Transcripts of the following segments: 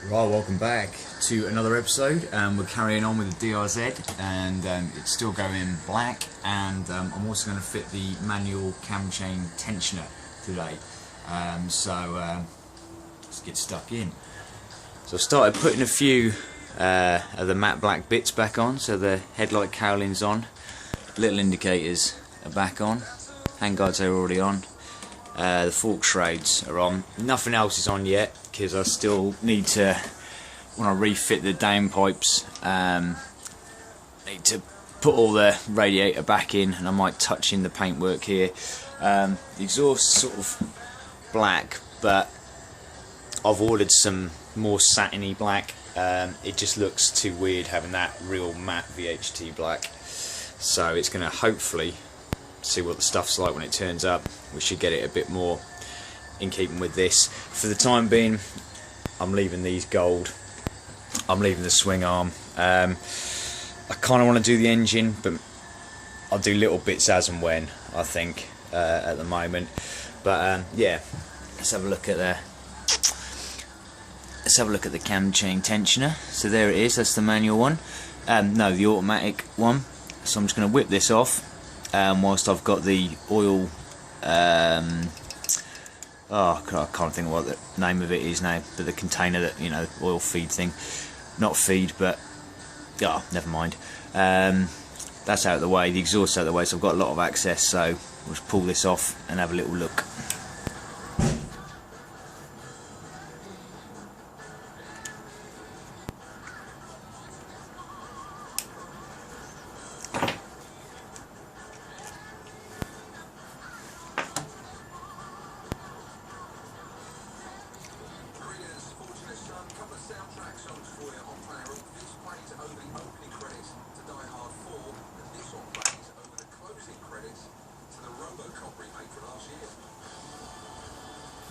Right, welcome back to another episode. We're carrying on with the DRZ, and it's still going black, and I'm also going to fit the manual cam chain tensioner today. Let's get stuck in. So I started putting a few of the matte black bits back on, so the headlight cowling's on, little indicators are back on, handguards are already on. The fork shrouds are on. Nothing else is on yet because I still need to, when I refit the downpipes, need to put all the radiator back in, and I might touch in the paintwork here. The exhaust is sort of black, but I've ordered some more satiny black. It just looks too weird having that real matte VHT black, so it's going to hopefully see what the stuff's like when it turns up. We should get it a bit more in keeping with this. For the time being, I'm leaving these gold. I'm leaving the swing arm. I kind of want to do the engine, but I'll do little bits as and when, I think, at the moment. But yeah, let's have a look at the cam chain tensioner. So there it is. That's the manual one. No, the automatic one. So I'm just going to whip this off. Whilst I've got the oil, I can't think of what the name of it is now, but the container that, you know, oil feed thing, not feed, but never mind. That's out of the way, the exhaust's out of the way, so I've got a lot of access. So we'll just pull this off and have a little look.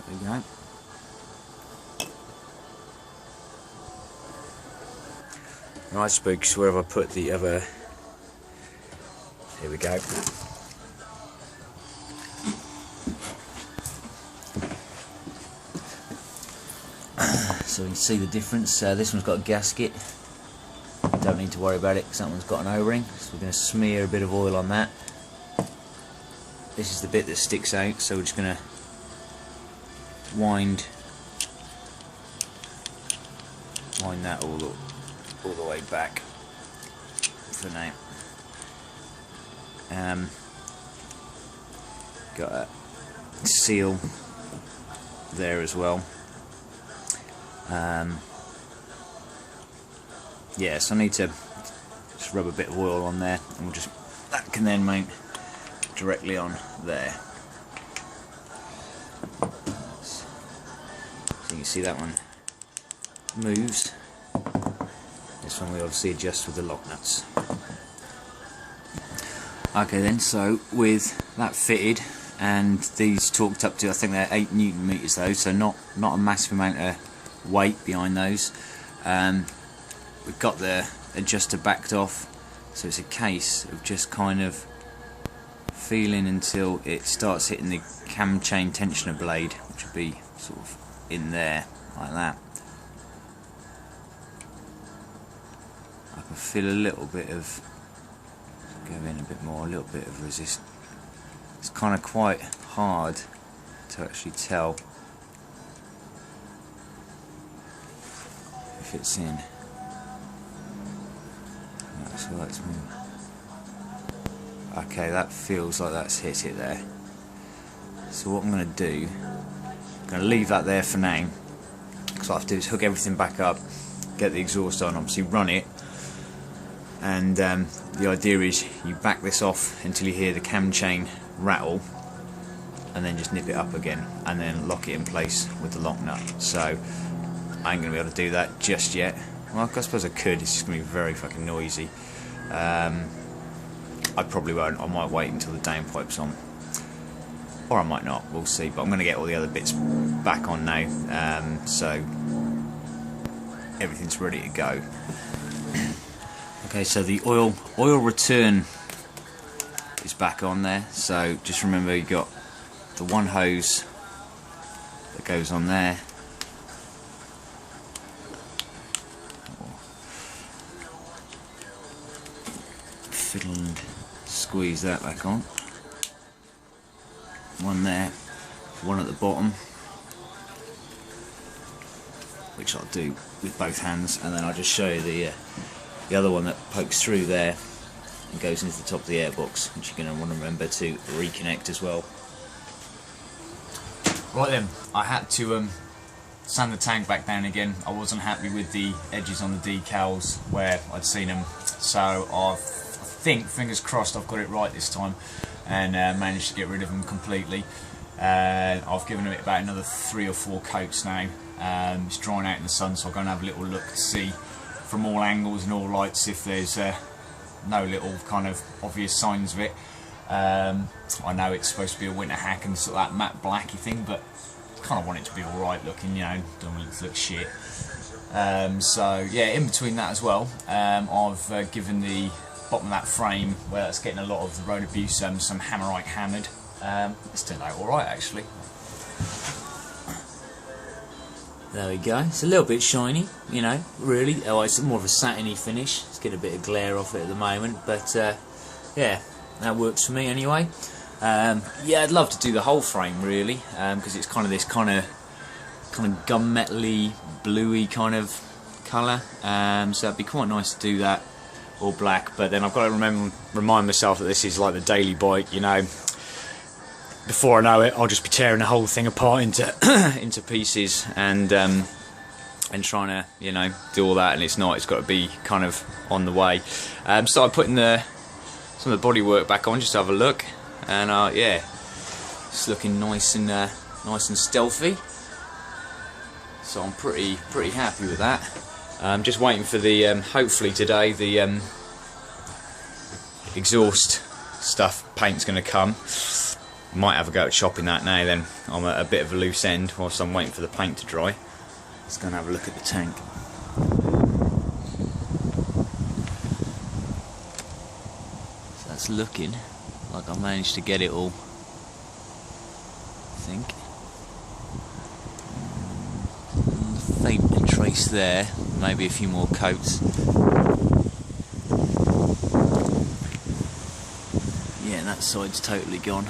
There you go. Right, spooks, where have I put the other? Here we go. So you can see the difference. This one's got a gasket. Don't need to worry about it because that one's got an O-ring. So we're going to smear a bit of oil on that. This is the bit that sticks out, so we're just going to wind that all the way back for now. Got a seal there as well. Yeah, so I need to just rub a bit of oil on there, and that can then mount directly on there. So you can see that one moves. This one we obviously adjust with the lock nuts. Okay then, so with that fitted, and these torqued up to, I think they're 8 Newton meters though, so not a massive amount of weight behind those. We've got the adjuster backed off, so it's a case of just kind of feeling until it starts hitting the cam chain tensioner blade, which will be sort of in there like that. I can feel a little bit of, go in a bit more, a little bit of resist. It's kind of quite hard to actually tell if it's in. So let's move. Okay, that feels like that's hit it there. So what I'm going to do, I'm going to leave that there for now, because what I have to do is hook everything back up, get the exhaust on, obviously run it, and the idea is you back this off until you hear the cam chain rattle, and then just nip it up again, and then lock it in place with the lock nut. So I ain't going to be able to do that just yet. Well, I suppose I could, it's just going to be very fucking noisy. I probably won't, I might wait until the downpipe's on. Or I might not, we'll see. But I'm going to get all the other bits back on now, so everything's ready to go. Okay, so the oil return is back on there. So just remember, you've got the one hose that goes on there, fiddle and squeeze that back on. One there, one at the bottom, which I'll do with both hands, and then I'll just show you the other one that pokes through there and goes into the top of the airbox, which you're going to want to remember to reconnect as well. Right then, I had to sand the tank back down again. I wasn't happy with the edges on the decals where I'd seen them, so I think, fingers crossed, I've got it right this time and managed to get rid of them completely. I've given it about another 3 or 4 coats now. It's drying out in the sun, so I'll go and have a little look to see from all angles and all lights if there's no little kind of obvious signs of it. I know it's supposed to be a winter hack and sort of that matte blacky thing, but I kind of want it to be alright looking, you know, don't want it to look shit. So yeah, in between that as well, I've given the bottom of that frame, where that's getting a lot of the road abuse, some hammerite hammered. It's turned out alright actually. There we go. It's a little bit shiny, you know, really. Oh, it's more of a satiny finish. It's getting a bit of glare off it at the moment, but yeah, that works for me anyway. Yeah, I'd love to do the whole frame really, because it's kind of this kind of gunmetal-y, bluey kind of colour. So it'd be quite nice to do that all black. But then I've got to remind myself that this is like the daily bike, you know. Before I know it, I'll just be tearing the whole thing apart into pieces and trying to, you know, do all that, and it's not. It's got to be kind of on the way. Started putting some of the bodywork back on just to have a look, and yeah, it's looking nice and stealthy. So I'm pretty happy with that. I'm just waiting for the hopefully today the exhaust stuff paint's going to come. Might have a go at chopping that now then. I'm at a bit of a loose end whilst I'm waiting for the paint to dry. Let's go and have a look at the tank. So that's looking like I managed to get it all, I think. Faint trace there, maybe a few more coats. Yeah, that side's totally gone.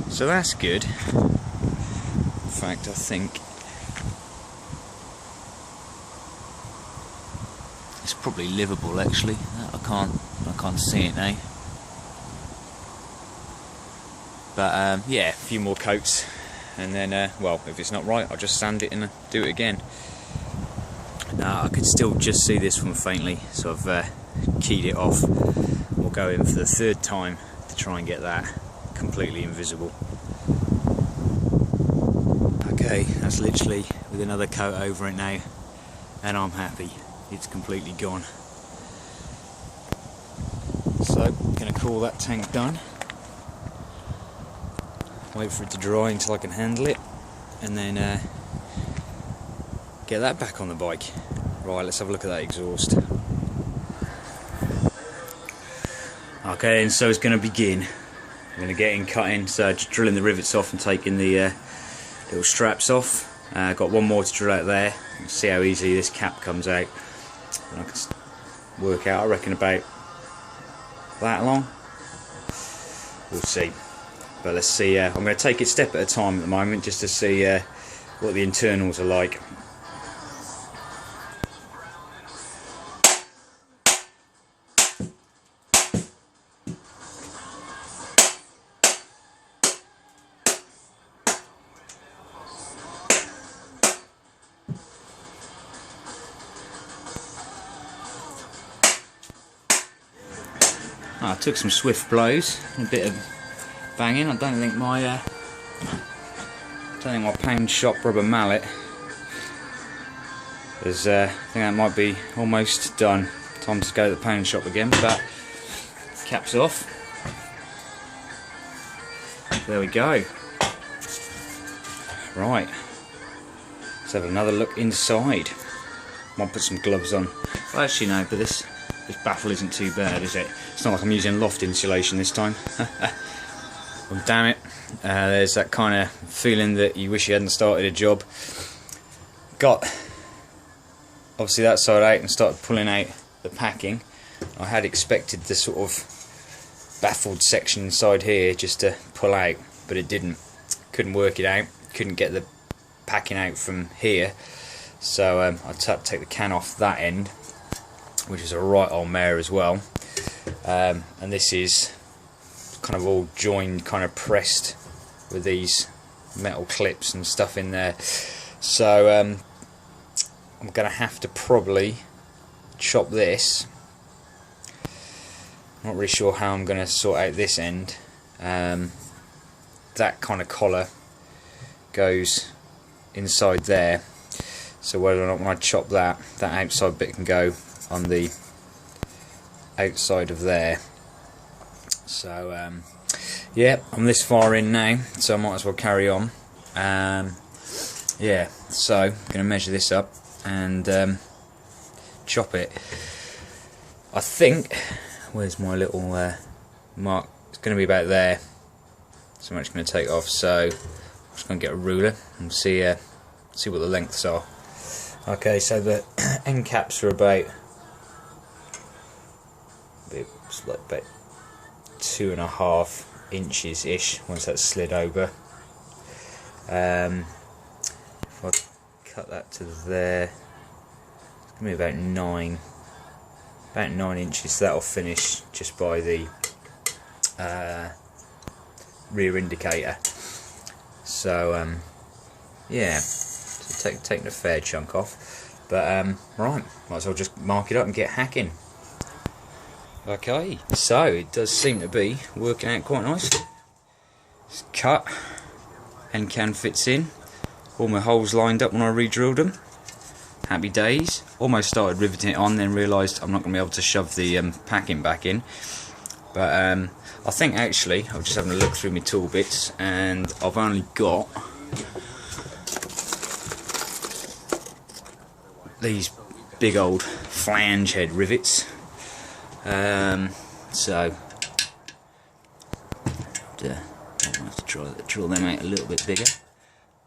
So that's good. In fact, I think it's probably livable actually. I can't see it now. But yeah, a few more coats, and then well, if it's not right, I'll just sand it and do it again. I can still just see this one faintly, so I've keyed it off. We'll go in for the 3rd time to try and get that completely invisible. Okay, that's literally with another coat over it now, and I'm happy. It's completely gone. So, I'm going to call that tank done. Wait for it to dry until I can handle it, and then get that back on the bike. Right, let's have a look at that exhaust. Okay, and so it's going to begin. I'm going to get in cutting, so just drilling the rivets off and taking the little straps off. Got one more to drill out there. See how easy this cap comes out. And I can work out, I reckon, about that long. We'll see. But let's see. I'm going to take it step at a time at the moment, just to see what the internals are like. I took some swift blows, a bit of banging. I don't think my pound shop rubber mallet is. I think that might be almost done. Time to go to the pound shop again. But caps off. There we go. Right. Let's have another look inside. Might put some gloves on. Well, actually no, but this baffle isn't too bad, is it? It's not like I'm using loft insulation this time. Well, damn it. There's that kind of feeling that you wish you hadn't started a job. Got obviously that side out and started pulling out the packing. I had expected the sort of baffled section inside here just to pull out, but it didn't. Couldn't work it out, couldn't get the packing out from here, so I had to take the can off that end, which is a right old mare as well. And this is kind of all joined, kind of pressed with these metal clips and stuff in there. So I'm going to have to probably chop this. Not really sure how I'm going to sort out this end. That kind of collar goes inside there, so whether or not when I chop that outside bit can go on the outside of there. So yeah, I'm this far in now, so I might as well carry on. Yeah, so I'm going to measure this up and chop it. I think, where's my little mark? It's going to be about there, so I'm just going to take it off. So I'm just going to get a ruler and see what the lengths are. Okay, so the end caps are about 2.5 inches ish once that's slid over. If I cut that to there, it's going to be about 9 inches. So that'll finish just by the rear indicator. So yeah, so taking a fair chunk off, but right, might as well just mark it up and get hacking. Okay, so it does seem to be working out quite nicely. It's cut, end can fits in, all my holes lined up when I re-drilled them. Happy days. Almost started riveting it on, then realised I'm not going to be able to shove the packing back in. But I think actually, I was just having a look through my tool bits, and I've only got these big old flange head rivets. So I'll have to drill them out a little bit bigger.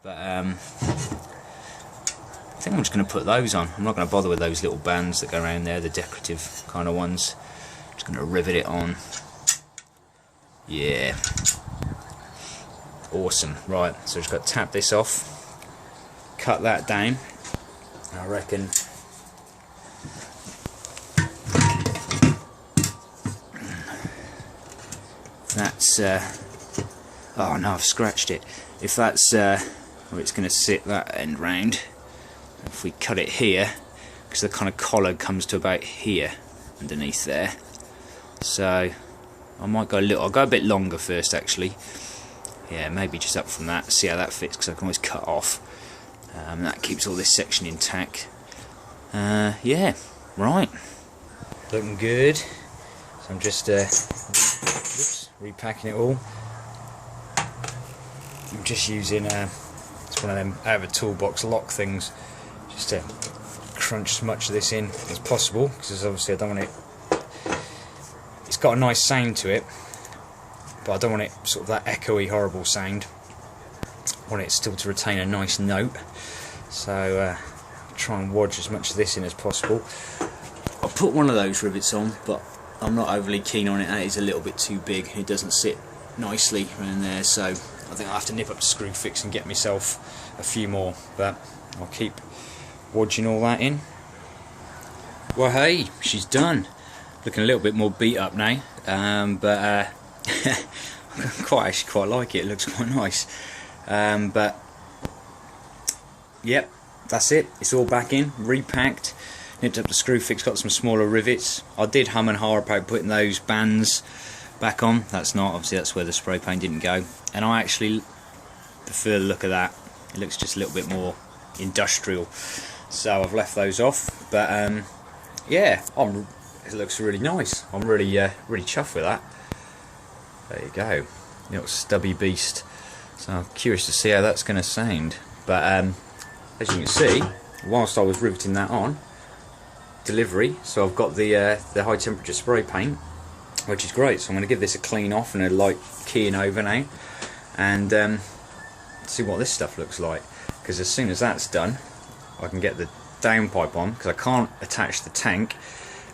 But I think I'm just going to put those on. I'm not going to bother with those little bands that go around there, the decorative kind of ones. I'm just going to rivet it on. Yeah, awesome. Right, so just got to tap this off, cut that down. I reckon that's oh no, I've scratched it. If that's where it's going to sit, that end round, if we cut it here, because the kind of collar comes to about here underneath there, so I might go a little, I'll go a bit longer first actually. Yeah, maybe just up from that, see how that fits, because I can always cut off. That keeps all this section intact. Yeah, right. Looking good. So I'm just repacking it all. I'm just using it's one of them out of a toolbox lock things, just to crunch as much of this in as possible, because obviously I don't want it. It's got a nice sound to it, but I don't want it sort of that echoey, horrible sound. I want it still to retain a nice note. So try and wodge as much of this in as possible. I'll put one of those rivets on, but I'm not overly keen on it. That is a little bit too big. It doesn't sit nicely around there, so I think I'll have to nip up to screw fix and get myself a few more. But I'll keep wodging all that in. Well, hey, she's done. Looking a little bit more beat up now, but I actually quite like it. It looks quite nice. But yep, that's it. It's all back in, repacked, nipped up the screw fix, got some smaller rivets. I did hum and har about putting those bands back on. That's not, obviously that's where the spray paint didn't go, and I actually prefer the look of that. It looks just a little bit more industrial, so I've left those off. But yeah, it looks really nice. I'm really really chuffed with that. There you go, little stubby beast. So I'm curious to see how that's going to sound. But as you can see, whilst I was riveting that on, delivery, so I've got the high temperature spray paint, which is great. So I'm going to give this a clean off and a light keying over now, and see what this stuff looks like. Because as soon as that's done, I can get the downpipe on, because I can't attach the tank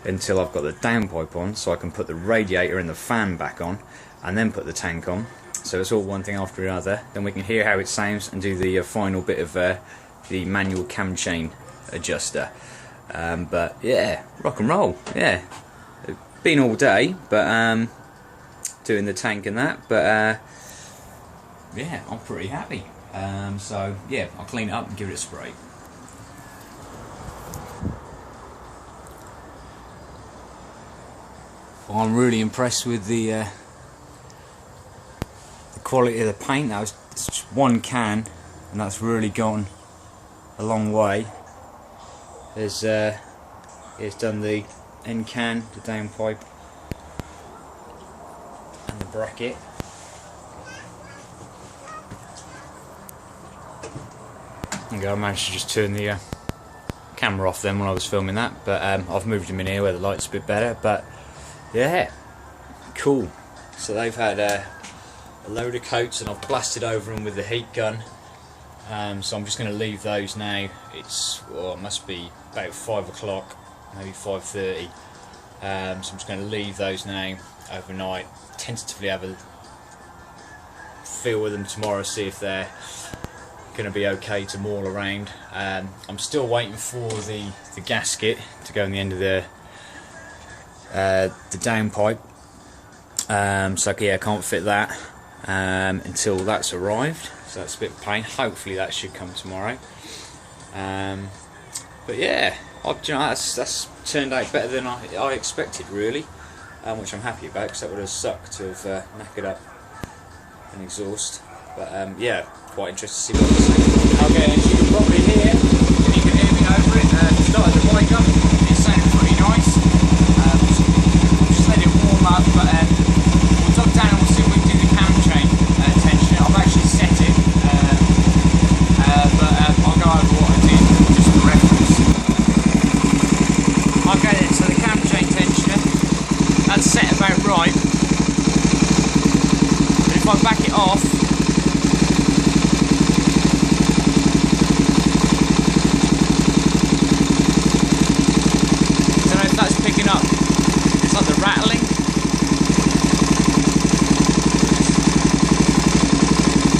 until I've got the downpipe on, so I can put the radiator and the fan back on and then put the tank on. So it's all one thing after another. Then we can hear how it sounds and do the final bit of the manual cam chain adjuster. But yeah, rock and roll. Yeah, it's been all day, but doing the tank and that. But yeah, I'm pretty happy. So yeah, I'll clean it up and give it a spray. Well, I'm really impressed with the quality of the paint. That was just one can, and that's really gone a long way. There's it's done the end can, the downpipe, and the bracket. Okay, I managed to just turn the camera off then when I was filming that, but I've moved them in here where the light's a bit better. But yeah, cool. So they've had a load of coats and I've blasted over them with the heat gun. So I'm just going to leave those now. It's, well, it must be about 5 o'clock, maybe 5:30. So I'm just going to leave those now overnight. Tentatively have a feel with them tomorrow, see if they're going to be okay to maul around. I'm still waiting for the gasket to go in the end of the downpipe. So yeah, I can't fit that until that's arrived. So that's a bit of pain. Hopefully that should come tomorrow. But yeah, you know, that's turned out better than I expected, really, which I'm happy about, because that would have sucked to have knackered up an exhaust. But yeah, quite interested to see what it's like. Okay, as you can probably hear, and you can hear me over it, started the bike up. It sounded pretty nice. Just let it warm up, but we'll drop down and we'll see if we can do the cam chain tension. I've actually set it, but I'll go over what I did just for reference. Okay then, so the cam chain tensioner, that's set about right. But if I back it off, up, it's like the rattling.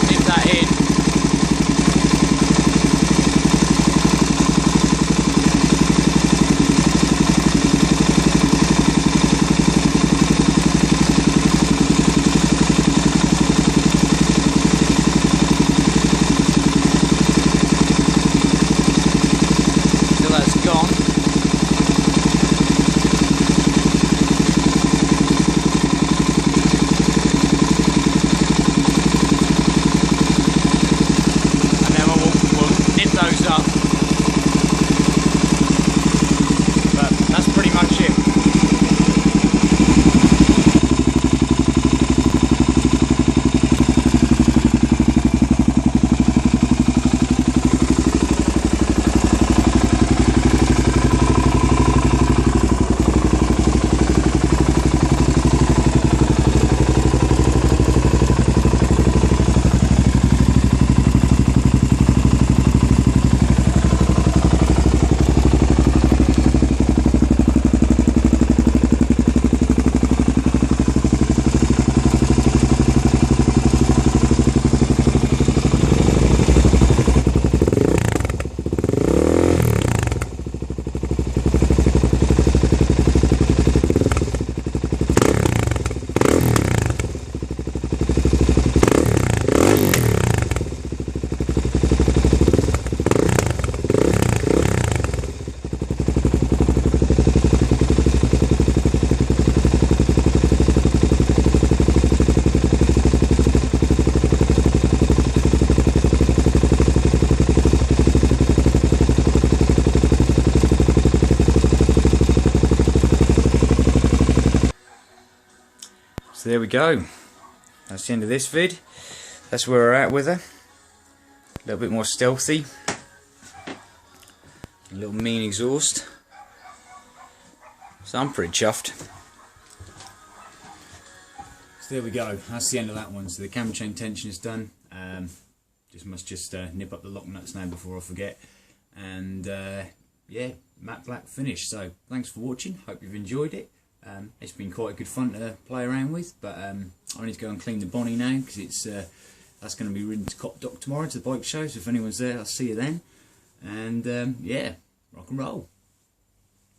Nip that in. Till that's gone. Those up, but that's pretty much it. So there we go. That's the end of this vid. That's where we're at with her. A little bit more stealthy. A little mean exhaust. So I'm pretty chuffed. So there we go. That's the end of that one. So the cam chain tension is done. Must nip up the lock nuts now before I forget. And yeah, matte black finish. So thanks for watching, hope you've enjoyed it. It's been quite good fun to play around with, but I need to go and clean the bonnie now, because it's that's going to be ridden to Cop Dock tomorrow to the bike show, so if anyone's there I'll see you then. And yeah, rock and roll.